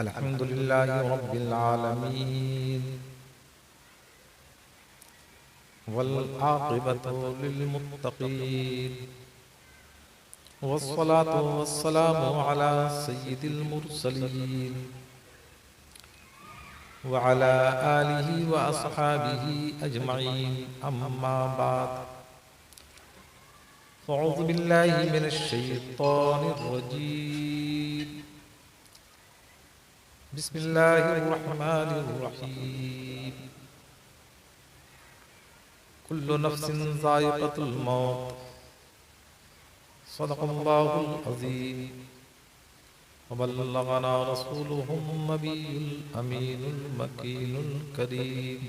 अल्हम्दुलिल्लाहि रब्बिल आलमीन वल आक़िबतु लिल मुत्तक़ीन वस्सलातु वस्सलामु अला सय्यिदिल मुरसलीन व अला आलिहि व अस्हाबिहि अजमईन अम्मा बाद फ़अऊज़ु बिल्लाहि मिनश शैतानिर रजीम बिस्मिल्लाहिर रहमानिर रहीम कुल्लु नफ्सिन ज़ाइक़तुल मौत सदक़ल्लाहुल अज़ीम व बल्लगना रसूलुहुन नबियुल अमीनुल मकीनुल करीम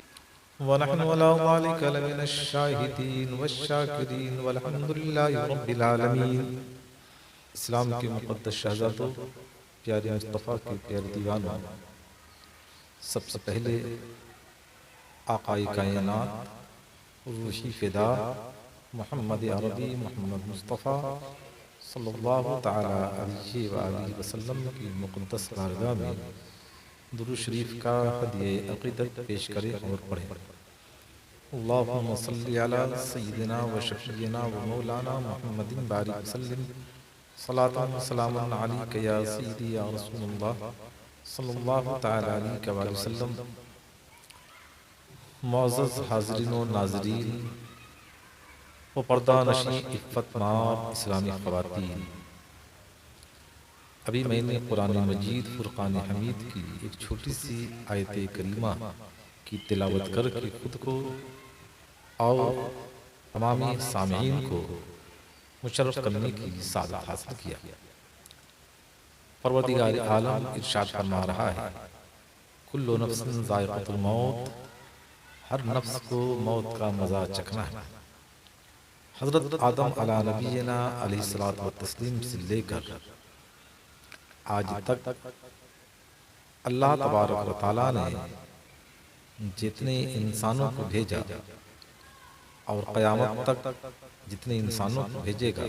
व नहनु अला ज़ालिका लमिनश शाहिदीन वश्शाकिरीन वल्हम्दुलिल्लाहि रब्बिल आलमीन। इस्लाम के मुक़द्दस शहज़ादों, प्यारे मुस्तफ़ा के प्यारे दीवानों, सबसे पहले आक़ाए कायनात रूही फ़िदा मोहम्मद अरबी मोहम्मद मुस्तफ़ा सल्लल्लाहु तआला अलैहि व आलिहि वसल्लम की मुक़द्दस बारगाह में दुरूद शरीफ का हदिये अक़ीदत पेश करें और पढ़ें। अल्लाहुम्मा सल्लि अला सय्यिदिना व शफ़ीइना व मौलाना मुहम्मदिन बारिक वसल्लिम सलातन व सलामन अलैका या सय्यिदी या रसूलल्लाह सल्लल्लाहु तआला अलैहि व सल्लम। मुअज़्ज़ज़ हाज़रीन व नाज़रीन व पर्दा नशीं इफ़्फ़त माब इस्लामी ख़वातीन, अभी मैंने कुरान मजीद फ़ुरक़ान हमीद की एक छोटी सी आयत करीमा की तिलावत करके खुद को और तमामी सामीन को मुशर्रफ करने की सादत हासिल किया। परवरदिगार आलम इरशाद फरमा रहा है, कुल्लु नफ्सिन ज़ाइक़तुल मौत, हर नफ्स को मौत का मज़ा चखना है। हज़रत आदम अला नबीना अलैहिस्सलातु व तस्लीम से लेकर आज तक अल्लाह तबारक व तआला ने जितने इंसानों को भेजा और क़यामत तक जितने इंसानों को भेजेगा,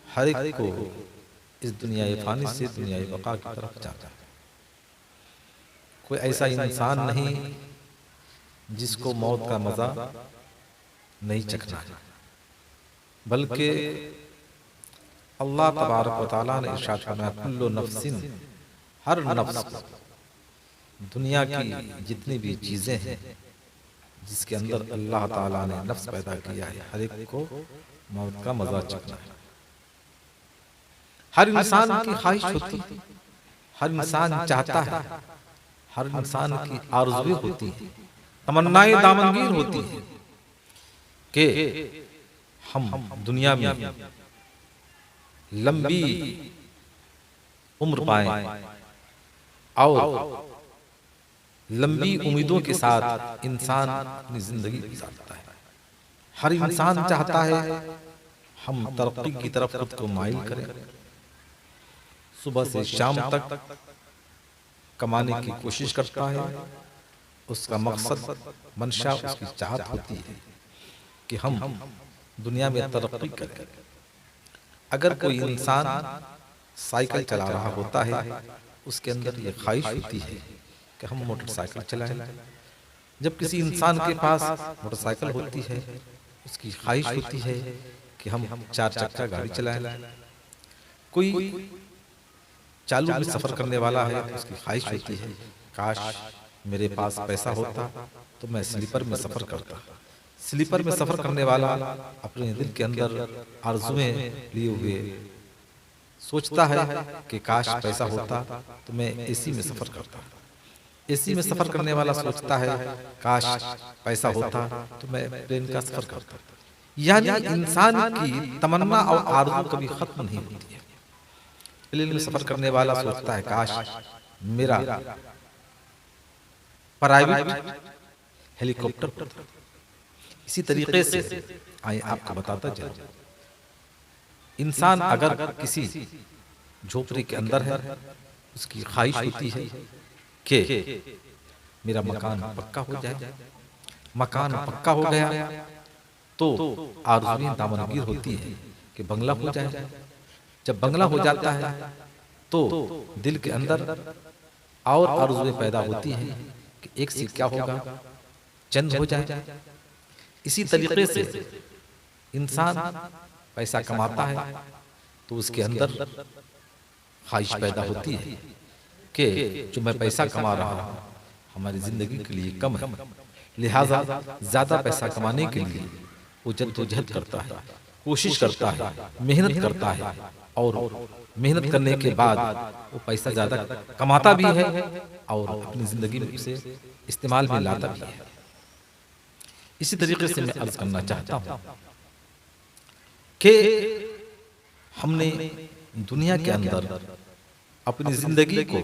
हर एक को इस दुनिया फ़ानी से दुनिया बका की तरफ जाना है। कोई ऐसा इंसान नहीं जिसको मौत का मज़ा नहीं चखना है, बल्कि अल्लाह तबारक व तआला ने इरशाद फरमाया, कुल्लु नफ्सिन, हर नफ्स, दुनिया की जितनी भी चीज़ें हैं जिसके अंदर अल्लाह ताला ने नफ्स पैदा किया है, हर एक को मौत का मज़ा चखना है। हर इंसान की ख्वाहिश होती है, हर इंसान चाहता है, हर इंसान की आरज़ुएं होती हैं, तमन्नाएं दामनगीर होती हैं कि हम दुनिया में लंबी उम्र पाएं और लंबी उम्मीदों के साथ इंसान अपनी जिंदगी गुजारता है। हर इंसान चाहता है हम तरक्की की तरफ खुद को माइल करें, सुबह से शाम तक कमाने की कोशिश करता है। उसका मकसद, मंशा, उसकी चाहत होती है कि हम दुनिया में तरक्की करें। अगर कोई इंसान साइकिल चला रहा होता है, उसके अंदर ये ख्वाहिश होती है कि हम मोटरसाइकिल चलाएं। जब किसी इंसान के पास मोटरसाइकिल होती है, उसकी ख्वाहिश होती है कि हम चार चक्का गाड़ी चलाएं। कोई चालू में सफ़र करने वाला है तो उसकी ख्वाहिश होती है, काश मेरे पास पैसा होता तो मैं स्लीपर में सफ़र करता। स्लीपर में सफ़र करने वाला अपने दिल के अंदर आरज़ुएं लिए हुए सोचता है कि काश पैसा होता तो मैं एसी में सफ़र करता। एसी में सफ़र करने वाला सोचता है काश पैसा होता तो मैं ट्रेन का सफ़र करता। यानी इंसान की तमन्ना और आरज़ू कभी ख़त्म नहीं होती है। प्लेन में सफ़र करने वाला सोचता है काश मेरा प्राइवेट हेलीकॉप्टर होता। इसी तरीके से आइए आपको बताता चलूं, इंसान अगर किसी झोपड़ी के अंदर है, उसकी ख्वाहिश होती है कि मेरा मकान पक्का हो जाए। मकान पक्का हो गया तो आरज़ुएं दामनगीर होती है कि बंगला हो जाए। जब बंगला हो जाता है तो दिल के अंदर और आरज़ुएं पैदा होती हैं कि एक से क्या होगा, चंद हो जाए। इसी तरीके से इंसान पैसा कमाता है तो उसके अंदर ख्वाहिश पैदा होती है कि जो मैं पैसा कमा रहा हूँ हमारी जिंदगी के लिए कम है, लिहाजा ज्यादा पैसा कमाने के लिए वो जद्दोजहद करता है, कोशिश करता है, मेहनत करता है और मेहनत करने के बाद वो पैसा ज्यादा कमाता भी है और अपनी जिंदगी में उसे इस्तेमाल में लाता भी है। इसी तरीके से मैं अर्ज करना चाहता हूँ कि हमने दुनिया के अंदर अपनी जिंदगी को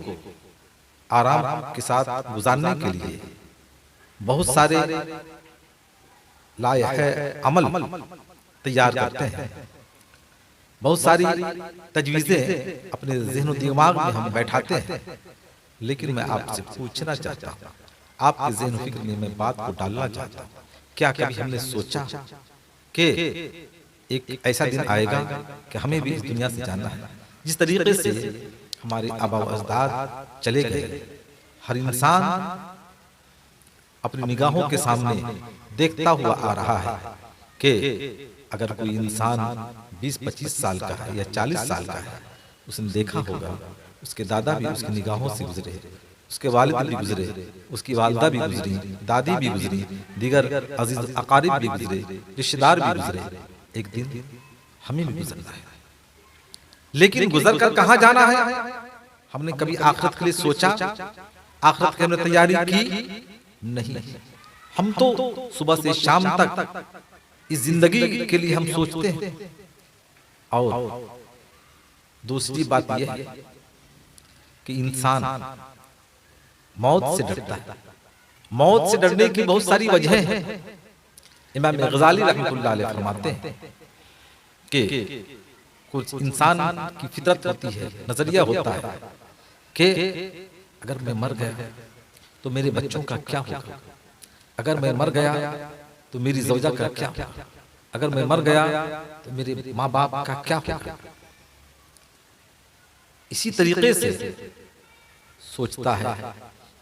आराम के साथ गुजारने के लिए बहुत सारे लायक अमल तैयार करते हैं, बहुत सारी तजवीज़ें अपने ज़हन दिमाग में हम बैठाते हैं। लेकिन मैं आपसे पूछना चाहता हूँ, आपके ज़हन फिक्र में मैं बात को डालना चाहता हूँ, क्या कभी हमने सोचा कि एक ऐसा दिन आएगा कि हमें भी इस दुनिया से जाना है? जिस तरीके से हमारे आबा व अजदाद चले गए, हर इंसान अपनी निगाहों के सामने देखता हुआ आ रहा है कि अगर कोई इंसान 20-25 साल का है या 40 साल का है, उसने देखा होगा उसके दादा भी उसकी निगाहों से गुजरे, उसके वालिद भी गुजरे, उसकी वालदा भी गुजरी, दादी भी गुजरी, दीगर अजीज अकारिब भी गुजरे, रिश्तेदार भी गुजरे। एक दिन हमें भी गुजरना है, लेकिन गुजर कर कहाँ जाना है? हमने कभी आखिरत के लिए सोचा? आखिरत की हमने तैयारी की? नहीं। हम तो सुबह से शाम तक इस जिंदगी के लिए हम सोचते हैं। और दूसरी बात यह है कि इंसान मौत से डरता है। मौत से डरने की बहुत सारी वजह हैं। इमाम गजाली रहमतुल्लाह अलैह फरमाते हैं कि कुछ इंसान की फितरत होती है, नजरिया होता है कि अगर मैं मर गया तो मेरे बच्चों का क्या होगा, अगर मैं मर गया तो मेरी ज़ौजा का क्या होगा, अगर मैं मर गया तो मेरे माँ बाप का क्या होगा। इसी तरीके से सोचता है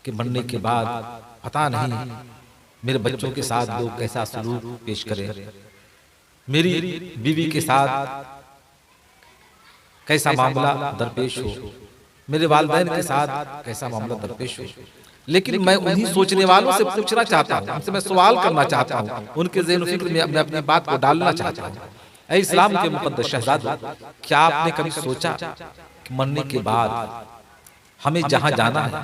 कि मरने के बाद पता नहीं मेरे बच्चों के साथ लोग कैसा सलूक पेश करें, मेरी बीवी के साथ कैसा मामला दरपेश हो, मेरे वालिदैन के साथ कैसा मामला दरपेश हो। लेकिन मैं उन्हीं सोचने वालों से पूछना चाहता हूँ, उनसे मैं सवाल करना चाहता हूँ, उनके ज़हन फिक्र में मैं अपनी बात को डालना चाहता हूँ। ऐ इस्लाम के मुक़द्दस शहज़ादों, क्या आपने कभी सोचा कि मरने के बाद हमें जहाँ जाना है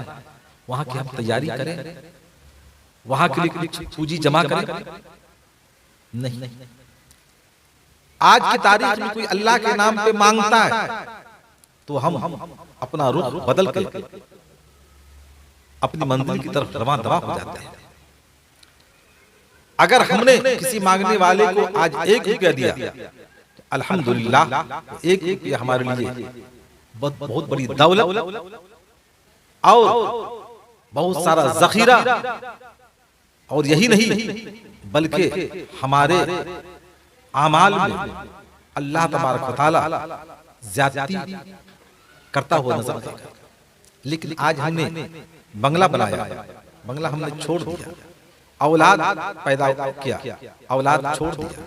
वहाँ की हम तैयारी करें, वहाँ के लिए कुछ पूंजी जमा करें? नहीं। आज की तारीख में कोई अल्लाह के नाम पे मांगता है तो हम अपना रुख बदल के अपनी मंजिल की तरफ रवां दवा हो जाते हैं। अगर हमने किसी मांगने वाले को आज 1 रुपया दिया तो अल्हम्दुलिल्लाह, 1 रुपया हमारे लिए बहुत बड़ी दौलत और बहुत सारा जखीरा, और यही नहीं बल्कि हमारे आमाल में अल्लाह तबारक व तआला ज्यादती करता हुआ नजर आएगा। लेकिन आज हमने बंगला बनाया, बंगला हमने छोड़ दिया, औलाद पैदा किया, औलाद छोड़ दिया,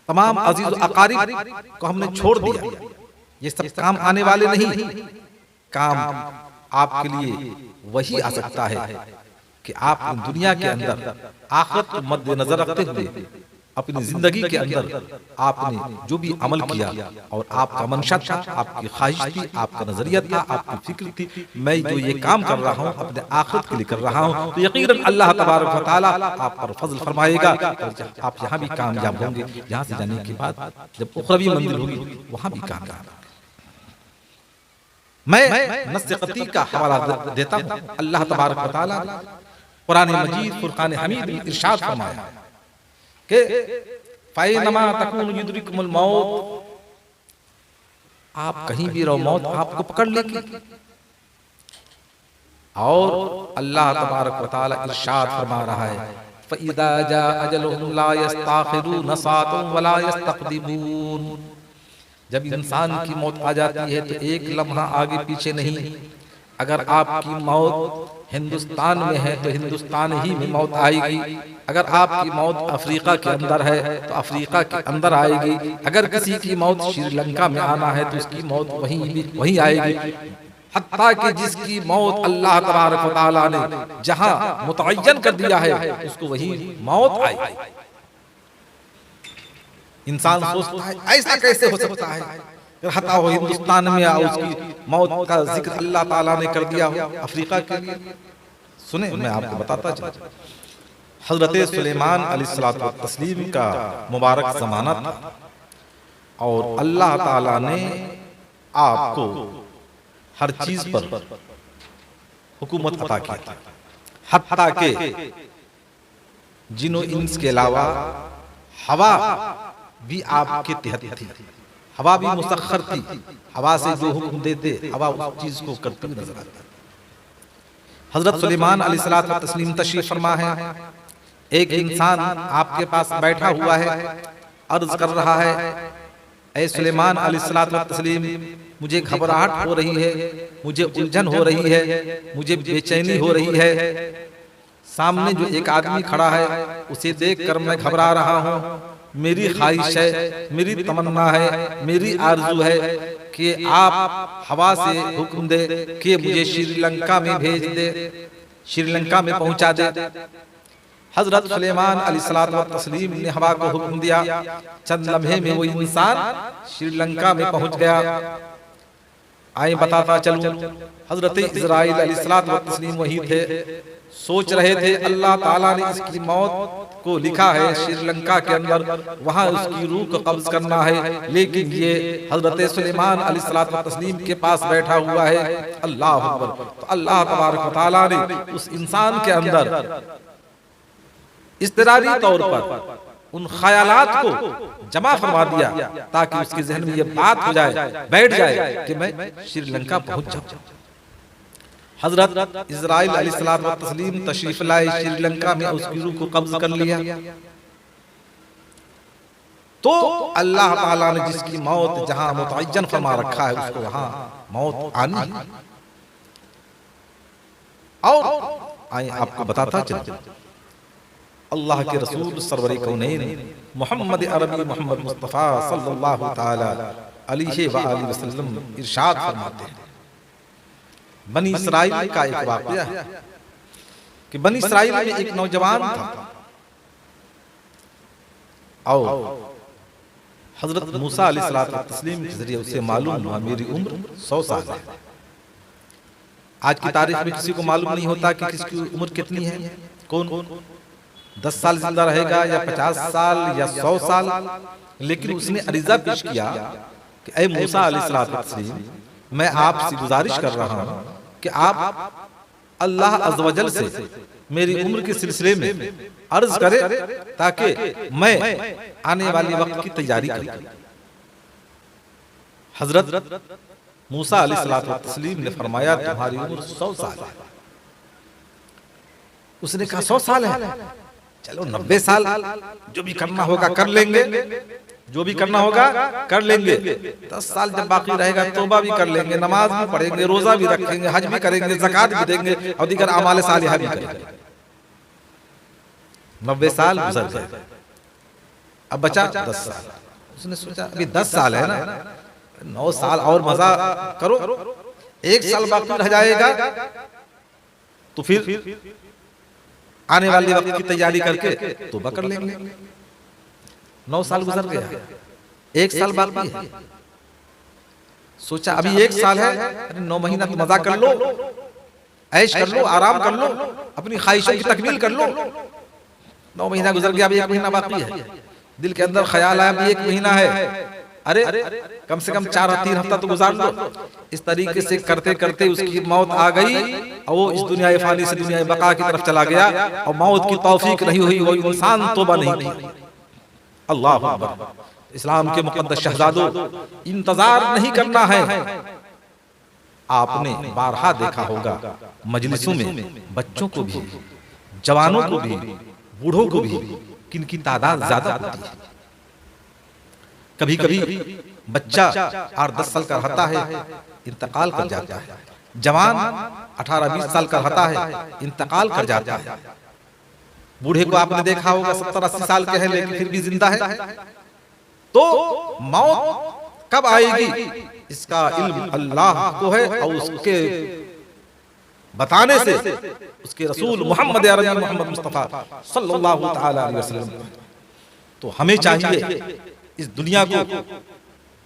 तमाम अजीज अकारिब को हमने छोड़ दिया। ये सब काम आने वाले नहीं। काम आपके लिए वही आ सकता है कि आप दुनिया के अंदर आखिरत को मद्देनजर रखते हुए अपनी जिंदगी के अंदर आपने जो भी अमल किया और आपका मंशा था, आपकी ख्वाहिश थी, आपका नजरिया था, आपकी फिक्र थी, मैं जो ये काम कर रहा हूँ अपने आखिरत के लिए कर रहा हूँ, तो यकीनन अल्लाह तबारक व तआला आप पर फजल फरमाएगा और आप यहाँ भी कामयाब होंगे। यहाँ से जाने के बाद जब उखरवी मंजिल होगी वहाँ भी कामयाब। मैं नस्क़ती का हवाला देता हूँ। अल्लाह तबारक व तआला कुरान मजीद फुरकान हमीद में इरशाद फरमाया कि फ़ैनमा तकूनु युद्रिकुमुल मौत, आप कहीं भी रहो मौत आपको पकड़ लेगी। और अल्लाह तबारक व तआला इरशाद फरमा रहा है फ़इज़ा जाअ अजलुहुम ला यस्ताखिरून साअतन वला यस्तक़दिमून। जब इंसान की मौत आ जाती है तो एक लम्हा आगे पीछे नहीं, अगर आपकी मौत हिंदुस्तान में है तो हिंदुस्तान ही में मौत आएगी, अगर आपकी मौत अफ्रीका के अंदर है तो अफ्रीका के अंदर आएगी, अगर किसी की मौत श्रीलंका में आना है तो उसकी मौत वहीं आएगी। हत्ता कि जिसकी मौत अल्लाह तबारक व तआला ने जहां मुतअय्यन कर दिया है उसको वही मौत आएगी। इंसान सोचता है ऐसा कैसे हो सकता है, हत्ता हो हिंदुस्तान में उसकी मौत का जिक्र अल्लाह ताला ने कर दिया हो अफ्रीका के लिए। सुने मैं आपको बताता चलूं, हजरत सुलेमान अलैहिस्सलातु व तस्लीम का मुबारक ज़माना था और अल्लाह ताला ने आपको हर चीज पर हुकूमत अता की थी, हत्ता के जिन्नो इंस के अलावा हवा भी आपके तहत थी, हवा भी मुसख्खर थी, हवा से जो हुक्म देते हवा उस चीज को करती हुई नजर आती। हजरत सुलेमान अलैहिस्सलातु व तस्लीम तशरीफ फरमा है, एक इंसान आपके पास बैठा हुआ है, अर्ज कर रहा है ऐ सुलेमान अलैहिस्सलातु व तस्लीम मुझे घबराहट हो रही है, मुझे उलझन हो रही है, मुझे बेचैनी हो रही है। सामने जो एक आदमी खड़ा है उसे देखकर मैं घबरा रहा हूँ। मेरी ख्वाहिश है, मेरी तमन्ना है, मेरी आरज़ू है कि आप हवा से हुक्म दे कि मुझे श्रीलंका में भेज दे, श्रीलंका में पहुंचा दे। हजरत सुलेमान अलैहिस्सलातु व तस्लीम ने हवा को हुक्म दिया, चंद लम्हे में वो इंसान श्रीलंका में पहुंच गया। आए बताता चलूं, हजरत इज़राइल अलैहिस्सलातु व तस्लीम वही थे, सोच रहे थे अल्लाह ताला ने इसकी मौत को लिखा है श्रीलंका के अंदर, वहां उसकी रूह को कब्ज करना है, लेकिन ये हजरत सुलेमान अलैहिस्सलातु व तस्लीम के पास बैठा हुआ है। अल्लाह अकबर। तो अल्लाह तबारक व तआला ने उस इंसान के अंदर इज़्तिरारी तौर पर उन ख्यालात को जमा फरमा दिया ताकि उसके जहन में ये बात हो जाए, बैठ जाए कि मैं श्रीलंका पहुंच जाऊं। हजरत इज़राइल अलैहिस्सलातु व तस्लीम तशरीफ लाए, श्रीलंका में उसकी रूह को कब्ज कर लिया। तो अल्लाह ताला ने जिसकी मौत जहां मुतअय्यन फरमा रखा है उसको वहां मौत आनी है। और आइए आपको बताता चलूं, अल्लाह के रसूल सरवरे कौनैन मोहम्मद अरबी मोहम्मद मुस्तफ़ा सल्लल्लाहु ताला अलैहि व आलिहि वसल्लम इरशाद फरमाते हैं, बनी इसराइल का एक वाक़या है कि बनी इसराइल में एक नौजवान था और हजरत मूसा अलैहिस्सलातु व तस्लीम के जरिए उसे मालूम हुआ मेरी उम्र 100 साल है। आज की तारीख में किसी को मालूम नहीं होता कि किसकी उम्र कितनी है, कौन 10 साल जिंदा रहेगा या 50 साल या 100 साल। लेकिन उसने अरीज़ा पेश किया कि ऐ मूसा अलैहिस्सलातु व तस्लीम, मैं आपसे गुजारिश कर रहा हूं कि आप अल्लाह अज़्ज़ व जल से मेरी उम्र के सिलसिले में अर्ज करें ताकि मैं आने वाले वक्त की तैयारी करूं। हजरत मूसा अलैहिस्सलातु व तस्लीम ने फरमाया तुम्हारी उम्र 100 साल है। उसने कहा 100 साल है, चलो 90 साल, जो भी करना होगा कर लेंगे, जो भी करना होगा कर लेंगे। 10 साल जब बाकी रहेगा तौबा भी कर लेंगे, नमाज भी पढ़ेंगे, रोजा भी रखेंगे, हज भी करेंगे, ज़कात भी देंगे और दीगर अमाल सालिहा भी करेंगे। 90 साल गुजर गए, अब बचा 10 साल। उसने सोचा अभी 10 साल है ना, 9 साल और मजा करो, 1 साल बाकी रह जाएगा तो फिर आने वाले वक्त की तैयारी करके तौबा कर लेंगे। 9 साल गुजर गया, 1 साल बाकी है। सोचा अभी 1 साल है, अरे 9 महीना तो मजा कर लो, ऐश कर लो, आराम कर लो, अपनी ख्वाहिशों की तकमील कर लो। 9 महीना गुजर गया, अभी 1 महीना बाकी है। दिल के अंदर ख्याल आया अभी 1 महीना है, अरे कम से कम 3 हफ्ता तो गुजार लो। इस तरीके से करते करते उसकी मौत आ गई और वो इस दुनिया फानी से दुनिया बका की तरफ चला गया और मौत की तौफीक नहीं हुई, वो इंसान तौबा नहीं किया। अल्लाह अकबर। इस्लाम के मुकद्दस शहजादों, इंतजार नहीं करना है। आपने बारहा देखा होगा मजलिसों में बच्चों को भी, जवानों को भी, बूढ़ों को भी किनकी तादाद ज्यादा होती है। कभी कभी बच्चा 8-10 साल का रहता है, इंतकाल कर जाता है, जवान 18-20 साल का रहता है, इंतकाल कर जाता है। बूढ़े को आपने देखा होगा 70-80 साल के हैं लेकिन फिर भी जिंदा है। तो मौत कब आएगी इसका इल्म अल्लाह को है, और उसके बताने से उसके रसूल मोहम्मद अरबी मोहम्मद मुस्तफा सल्लल्लाहु तआला अलैहि वसल्लम। तो हमें चाहिए इस दुनिया को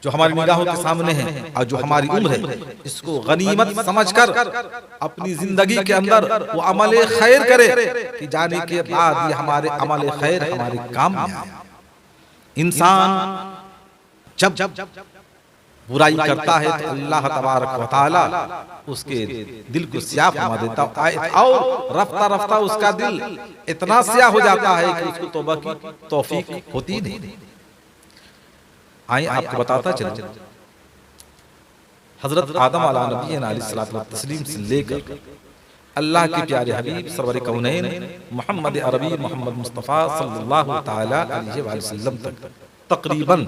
जो हमारी निगाहों के सामने है और जो हमारी उम्र है, इसको गनीमत समझकर अपनी जिंदगी के अंदर वो अमल खैर करे कि जाने के बाद ये हमारे अमल खैर हमारे काम में आए। इंसान जब बुराई करता है तो अल्लाह तबारक व तआला उसके दिल को स्याह फरमा देता है, और रफ्ता रफ्ता उसका दिल इतना स्याह हो जाता है कि उसको तौबा की तौफीक होती नहीं। आइए आपको बताता चलूं, हजरत आदम अलैहिस्सलातु वस्सलाम से लेकर अल्लाह के प्यारे हबीब सरवर कौनैन मोहम्मद अरबी मोहम्मद मुस्तफ़ा सल्लल्लाहु तआला अलैहि वसल्लम तक तकरीबन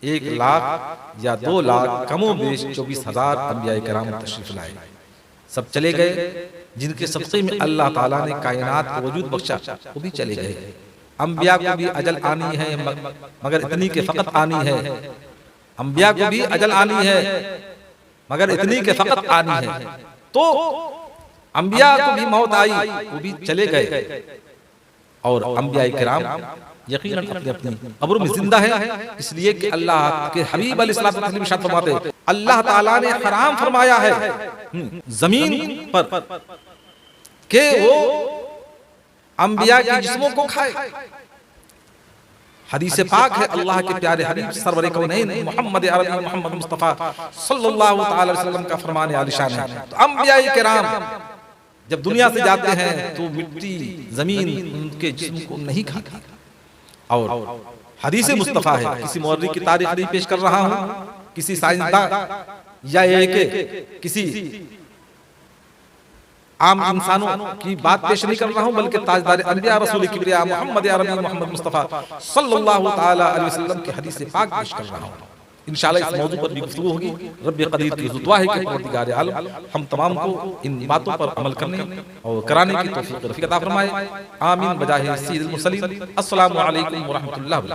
1 लाख या 2 लाख कमो बेश 24,000 अंबिया किराम तशरीफ लाए। सब चले गए। जिनके सबसे में अल्लाह ताला ने कायनात को वजूद बख्शा वो भी चले गए। अंबिया को भी अजल आनी है, मगर इतनी के फकत आनी है। अंबिया को भी अजल आनी है, मगर इतनी के फकत आनी है। तो अंबिया को भी मौत आई, वो भी चले गए। और अंबिया किराम यकीनन अपनी अपनी कब्र में जिंदा है, इसलिए कि अल्लाह के हबीब अलैहिस्सलातु वस्सलाम इरशाद फरमाते, अल्लाह ताला ने हराम फरमाया है जमीन पर कि वो अंबिया के जिस्मों को खाए। हदीस पाक है, अल्लाह के प्यारे हबीब सरवर कौनैन मोहम्मद अरबी मोहम्मद मुस्तफ़ा सल्लल्लाहु तआला अलैहि वसल्लम का फरमान आलिशान है। तो अंबिया किराम जब दुनिया से जाते हैं तो मिट्टी जमीन उनके जिस्म को नहीं खाती। और हदीस मुस्तफ़ा है, किसी मौर्री की तारीख नहीं पेश कर रहा हूं, किसी साइंसदान या किसी आम इंसानों की बात पेश नहीं कर रहा हूं, बल्कि ताजदार अंबिया रसूल किबरिया मोहम्मद अरबी मोहम्मद मुस्तफ़ा सल्लल्लाहु तआला अलैहि वसल्लम की हदीस पाक पेश कर रहा हूं। इंशाअल्लाह इस मौजू पर भी गुफ्तगू होगी। रब्बे कदीर की दुआ है कि परवरदिगार आलम हम तमाम को इन बातों पर अमल करने और कराने की तौफीक अता फरमाए। आमीन बजाहे सय्यिदुल मुरसलीन। अस्सलामु अलैकुम व रहमतुल्लाहि।